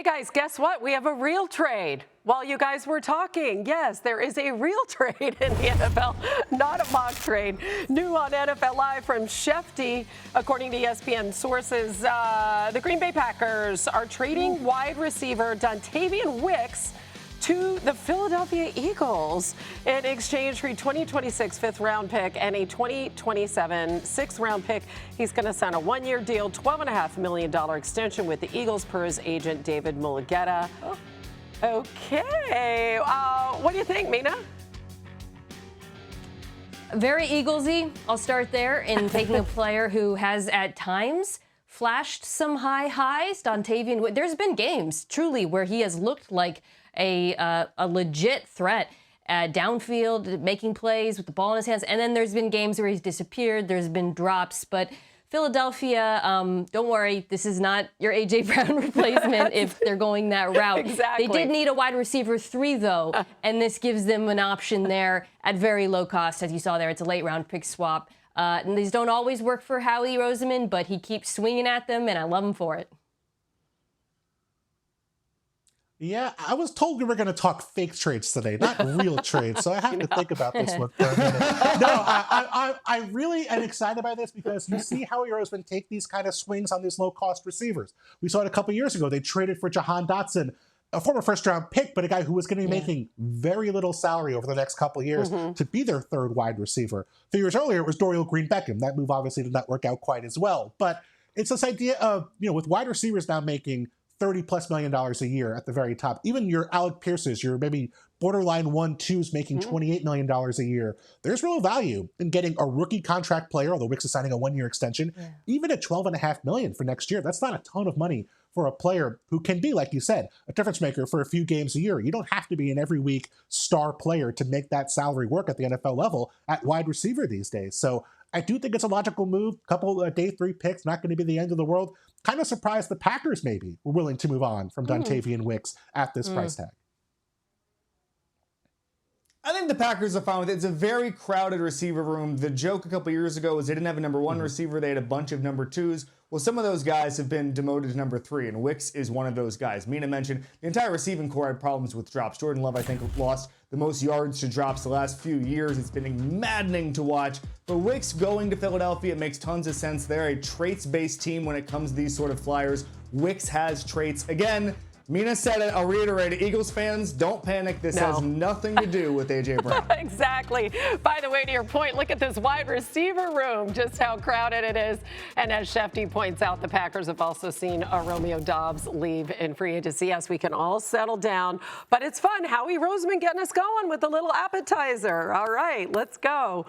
guys, guess what? We have a real trade. While you guys were talking, yes, there is a real trade in the NFL, not a mock trade. New on NFL Live from Shefty. According to ESPN sources, the Green Bay Packers are trading wide receiver Dontayvion Wicks to the Philadelphia Eagles in exchange for a 2026 fifth-round pick and a 2027 sixth-round pick. He's going to sign a one-year deal, $12.5 million extension with the Eagles per his agent, David Mulugeta. Oh. Okay. What do you think, Mina? Very Eaglesy. I'll start there in taking a player who has at times flashed some high highs. Dontayvion, there's been games truly where he has looked like a legit threat downfield, making plays with the ball in his hands. And then there's been games where he's disappeared. There's been drops. But Philadelphia, don't worry, this is not your A.J. Brown replacement if they're going that route. Exactly. They did need a wide receiver 3, though, and this gives them an option there at very low cost. As you saw there, it's a late-round pick swap. And these don't always work for Howie Roseman, but he keeps swinging at them, and I love him for it. Yeah, I was told we were going to talk fake trades today, not real trades, so I have to think about this one for a minute. No, I really am excited by this because you see Howie Roseman take these kind of swings on these low-cost receivers. We saw it a couple years ago. They traded for Jahan Dotson, a former first-round pick, but a guy who was going to be making very little salary over the next couple of years to be their third wide receiver. A few years earlier, it was Dorial Green-Beckham. That move obviously did not work out quite as well. But it's this idea of, with wide receivers now making $30+ million a year at the very top. Even your Alec Pierces, your maybe borderline 1-2s making $28 million a year. There's real value in getting a rookie contract player, although Wicks is signing a one-year extension, even at $12.5 million for next year. That's not a ton of money for a player who can be, like you said, a difference maker for a few games a year. You don't have to be an every week star player to make that salary work at the NFL level at wide receiver these days. So I do think it's a logical move. Couple day 3 picks, not going to be the end of the world. Kind of surprised the Packers maybe were willing to move on from Dontayvion Wicks at this price tag. I think the Packers are fine with it. It's a very crowded receiver room. The joke a couple years ago was they didn't have a number 1 receiver. They had a bunch of number 2s. Well, some of those guys have been demoted to number 3, and Wicks is one of those guys. Mina mentioned the entire receiving core had problems with drops. Jordan Love, I think, lost the most yards to drops the last few years. It's been maddening to watch. But Wicks going to Philadelphia, it makes tons of sense. They're a traits-based team when it comes to these sort of flyers. Wicks has traits. Again, Mina said it, I'll reiterate it. Eagles fans, don't panic. This has nothing to do with A.J. Brown. Exactly. By the way, to your point, look at this wide receiver room, just how crowded it is. And as Shefty points out, the Packers have also seen Romeo Doubs leave in free agency. Yes, we can all settle down. But it's fun. Howie Roseman getting us going with a little appetizer. All right, let's go.